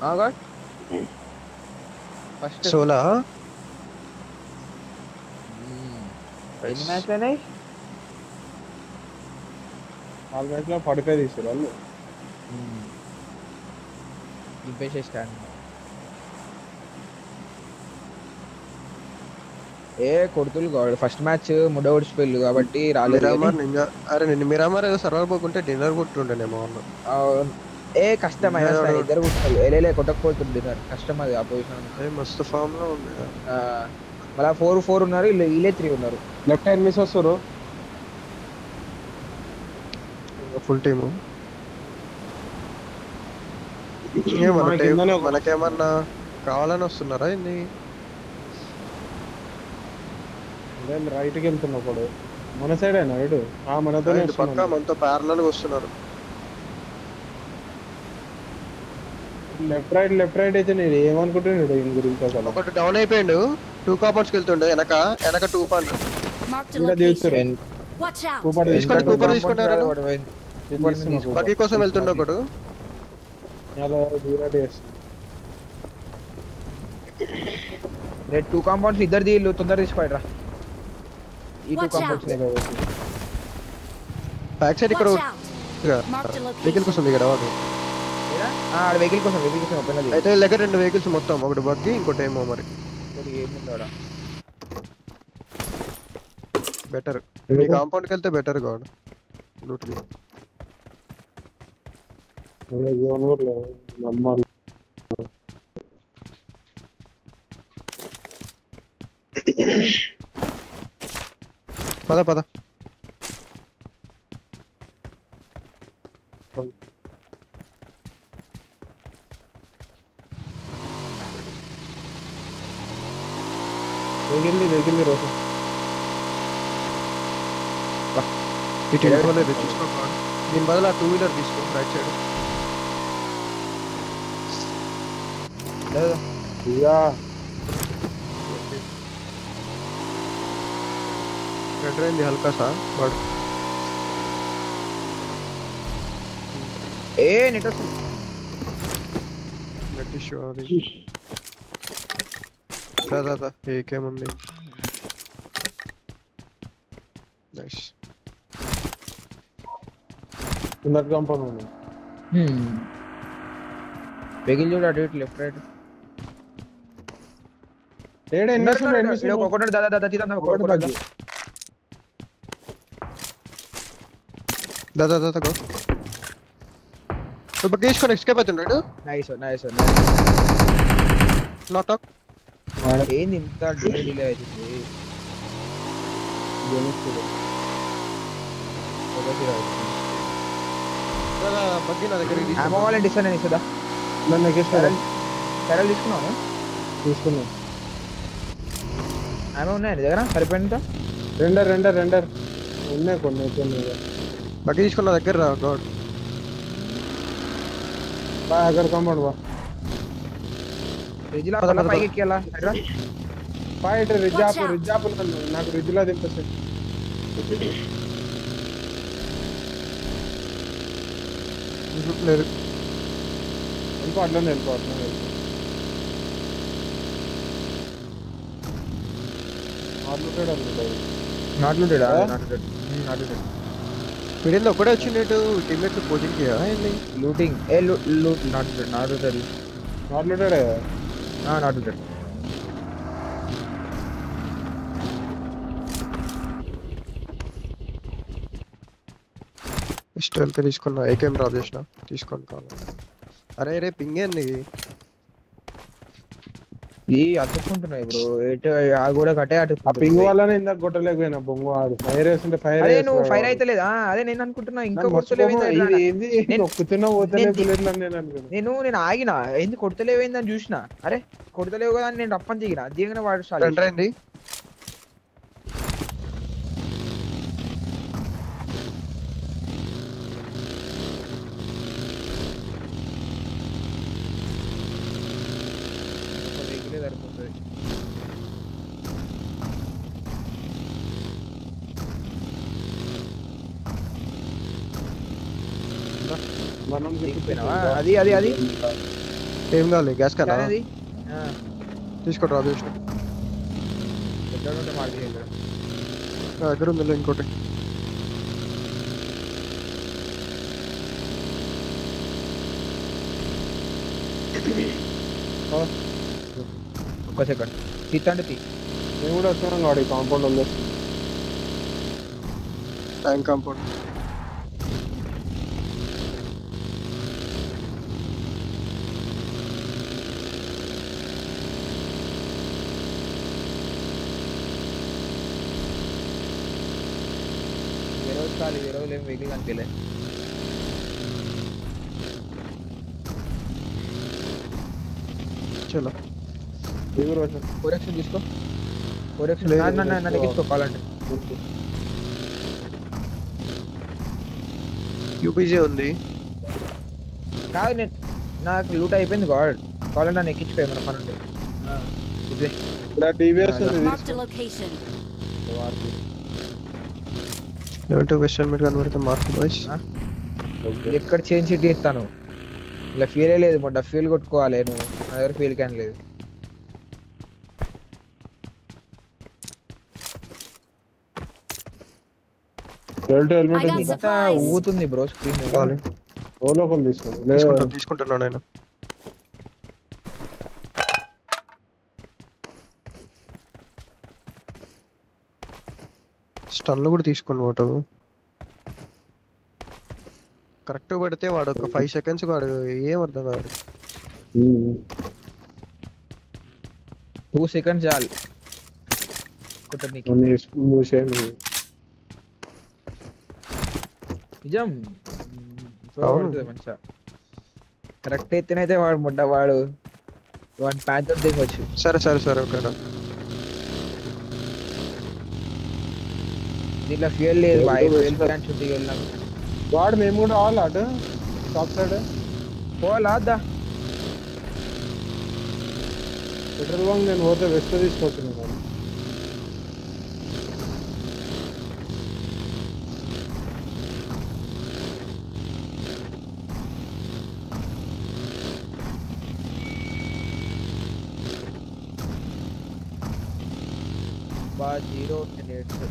God. First. సోలా ఎన్ని మ్యాచ్లు అయినాయి? 4 మ్యాచ్లో 45 తీసారు వాళ్ళు. దింపేసేస్తాను. ఏ కొడుతులు ఫస్ట్ మ్యాచ్ ముడ్డ ఓడిచిపోయిల్లు కాబట్టి రాలేదు కానీ మిరామార్ నింజా. అరే నిన్ను మిరామార్ ఏదో సర్వర్ పోకుంటే డిన్నర్ కొట్టుండేనేమో వాళ్ళు. కష్టం అయినా సరే ఇద్దరు కొట్టాలి. ఏలేలే కొట్టకపోతుంది డిన్నర్ కష్టం అది ఆ పొజిషన్. మస్తు ఫామ్ లో ఉంది. మళ్ళీ 4-4 ఉన్నారు, వీళ్ళే 3 ఉన్నారు. లెఫ్ట్ హ్యాండ్ మిస్ వస్తారు ఫుల్ టీము. మనకేమన్నా కావాలని వస్తున్నారా ఇన్ని? రైట్కి వెళ్తున్నప్పుడు మన సైడ్ అయినా ఇటు మనతో పక్క మనతో ప్యారలల్ వస్తున్నారు. లెఫ్ట్ రైట్ అయితే నేను ఏమనుకుంటున్నాడు ఈయన గురించి అసలు. ఒకటి డౌన్ అయిపోయిండు, 2 కాంపౌండ్స్కి వెళ్తుండే వెనక 2 పాయింట్ బగ్గీ కోసం వెళ్తుండే ఒకడు. రేట్ 2 కాంపౌండ్స్ ఇద్దరు దీళ్ళు తొందర తీసిపోయారా ఈ 2 కాంపౌండ్స్. బ్యాక్ సైడ్ ఇక్కడ వెహికల్ కోసం దిగాడు వాడు. వెహికల్ కోసం ఓపెన్ అయితే దగ్గర 2 వెహికల్స్ మొత్తం, ఒకటి బగ్గి ఇంకోటి ఏమో మరి బెటర్. ఈ కాంపౌండ్కి వెళ్తే బెటర్ కాదు లూట్. పద పద. వెహికల్ రోజు దీని బదులు ఆ 2 వీలర్ తీసుకో రైట్ సైడ్. రెడ్ అయింది హల్కా సా వాడు. నెట్ వస్తుంది. నెట్ ఇష్యూ అది దాదా ఏకేముంది. నైస్. కాంపౌండ్ ఉంది. వెహికల్ చూడు అటు ఇటు లెఫ్ట్ రైట్. ఒకటి దాదా తీద్దాం. దాదా దాదా గో. ఇప్పుడు తీసుకొని ఎస్కేప్ అవుతున్నాడు. నైస్. Not talk. ఏంది ఇంత డిలే అవుతుంది? బగ్గి నా దగ్గర డిస్టర్న్ ఇస్తుందా? సరే తీసుకున్నాను. ఆమె ఉన్నాయి నీ దగ్గర సరిపోయింది. రెండర్ ఉన్నాయి కొన్ని. బగ్గి తీసుకున్న దగ్గర రా గాడ్. అక్కడ కాంపౌండ్ బా రిజ్లా పైకి ఎక్కేలా రిజ్ ఆపు నాకు రిజ్లా దింపేసి లేదు. అట్లనే నాట్ వీడిలో ఒకటే వచ్చిండేటు టీమ్మేట్ కోచింగ్ కి లూటింగ్. నాట్ స్టైల్ కి తీసుకున్నా. ఏకేం డ్రాప్ చేసిన తీసుకొని కావాలి. అరే రే పింగ్ ఏంది ఈ అతుక్కుంటున్నాయి బ్రో. కూడా కట్టే అటు పింగ్ వల్లనే ఇందాక కొట్టలేకపోయినా బొంగు. ఆడు ఫైర్ వేస్తుంటే నువ్వు ఫైర్ అయితే లేదా? అదే నేను అనుకుంటున్నా ఇంకా నేను ఆగిన ఎందుకు కొడతలేవేందని చూసిన. అరే కొడతలేవు కదా నేను రప్పని దిగిన. దిగిన వాడు రండి. అది ఏం కావాలి గ్యాస్ కన్నా అది తీసుకోండి రాజేష్ ఎక్కడ ఉంటే మాట చేయగలరు. నా దగ్గర ఉందిలే ఇంకోటి. ఒక్క సెకండ్ తీతండి తీ. నేను కూడా వస్తున్నాను వాడి కాంపౌండ్ వదిలేస్తుంది. ట్యాంక్ కాంపౌండ్ ఏ రోజు కాదు ఏ రోజులు ఏం వెహికల్ కనిపించలే. చలో దిగు రోషన్. 4x తీసుకో. 4x లేదు, నన్ను ఎక్కించుకోవాలంటే యూపీజీ ఉంది. కాదు నేను నాకు లూట్ అయిపోయింది. కావాలంటే నన్ను ఎక్కించుకో ఏమైనా పని ఉంటే. ఇదే ఇక్కడ టీవీఎస్ ఉంది Marked a location. Level 2 western meet కనబడితే మార్క్ బాయ్స్. ఎక్కడ చేంజ్ సిటీ ఇస్తాను. ఇలా ఫీల్ లేదు మొట్ట ఫీల్ కొట్టుకోవాలి నువ్వు. నా దగ్గర ఫీల్ క్యాన్ లేదు. హెల్మెట్ I got ఉంది. ఇంత ఊగుతుంది బ్రో స్క్రీన్. కావాలి ఓలోకల్ తీసుకోండి. లేదు తీసుకుంటున్నాను నేను. స్టన్లు కూడా తీసుకోండి వాడు కరెక్ట్ పెడితే వాడు ఒక 5 సెకండ్స్ వాడు ఏం అర్థం కాదు. 2 సెకండ్స్ చాలు కొట్టనీకి. నిజం మంచిగా కరెక్ట్ అయితేనైతే వాడు ముడ్డ వాడు ప్యాంతర్ దిగవచ్చు. సరే సరే సరే ఓకే. దీంట్లో ఫ్యూయల్ లేదు. ఫ్యూయల్ క్యాన్ చుట్టికి వెళ్ళాము. వాడు మేము కూడా రావాలి అటు టాప్ సైడ్ పోవాలా వద్దా? పెట్రోల్ బంక్ నేను పోతే వెస్ట్ తీసుకొచ్చున్నాను. బా 0 మినిట్స్.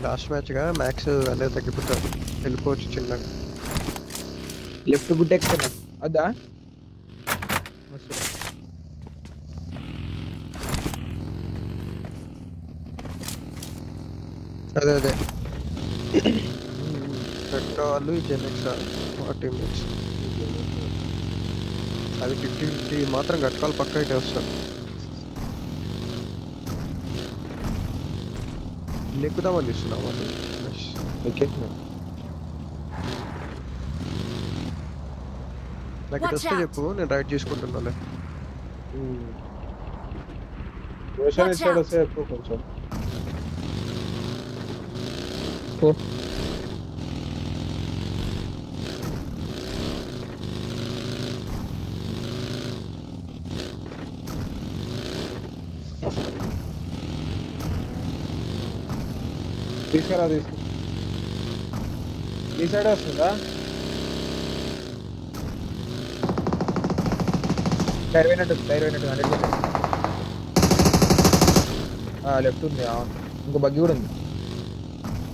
లాస్ట్ మ్యాచ్ గా మ్యాక్స్ అనేది తగ్గిపోతారు. వెళ్ళిపోవచ్చు చిన్నగా. లెఫ్ట్ గుడ్ ఎక్కుతున్నా అదా? అదే అదే రెడ్ వాళ్ళు జెనెక్స్ టీమ్మేట్స్ అది 50 మాత్రం కట్టుకోవాలి. పక్క అయితే వస్తారు. ఎక్కుదామని ఇస్తున్నాం అది. నాకు ఇది వస్తే చెప్పు, నేను రైడ్ చేసుకుంటున్నాలే. రోషన్ ఇచ్చాడు వస్తే ఎక్కువ కొంచెం. తీసుకురా తీసుకు ఈ సైడ్ వస్తుందా? టైర్ పోయినట్టు 100. లెఫ్ట్ ఉంది. ఇంకో బగ్గి కూడా ఉంది.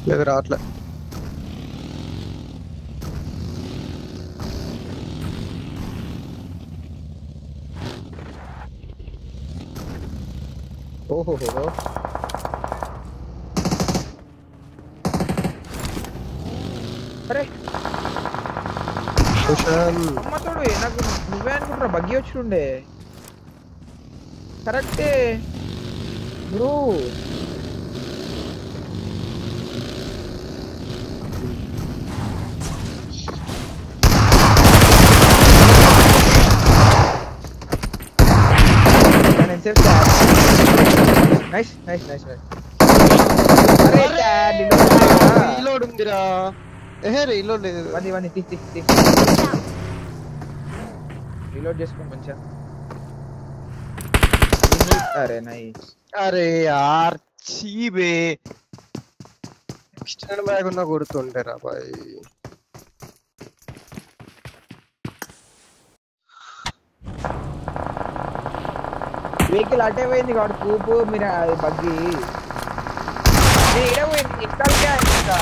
లేదు రావట్లే. ఓహో అరే అమ్మతోడు నాకు నువ్వే అనుకుంటున్నా. బగ్గి వచ్చిండే కరెక్టే బ్రో. నైస్. అరే రీలోడ్ ఉందిరా. ఏహే రీలో లేదు. ఇవన్నీ రీలోడ్ చేసుకో మంచిగా. అరే నైస్. అరే యార్ చీబే ఎక్స్టెండెడ్ బ్యాగ్ ఉన్నా కొడుతుంటే రా బాయ్. వెహికల్ అటే పోయింది కాబట్టి కూపు మీరు అది బగ్గి ఇడే పోయింది ఇక్కడికే ఇంకా.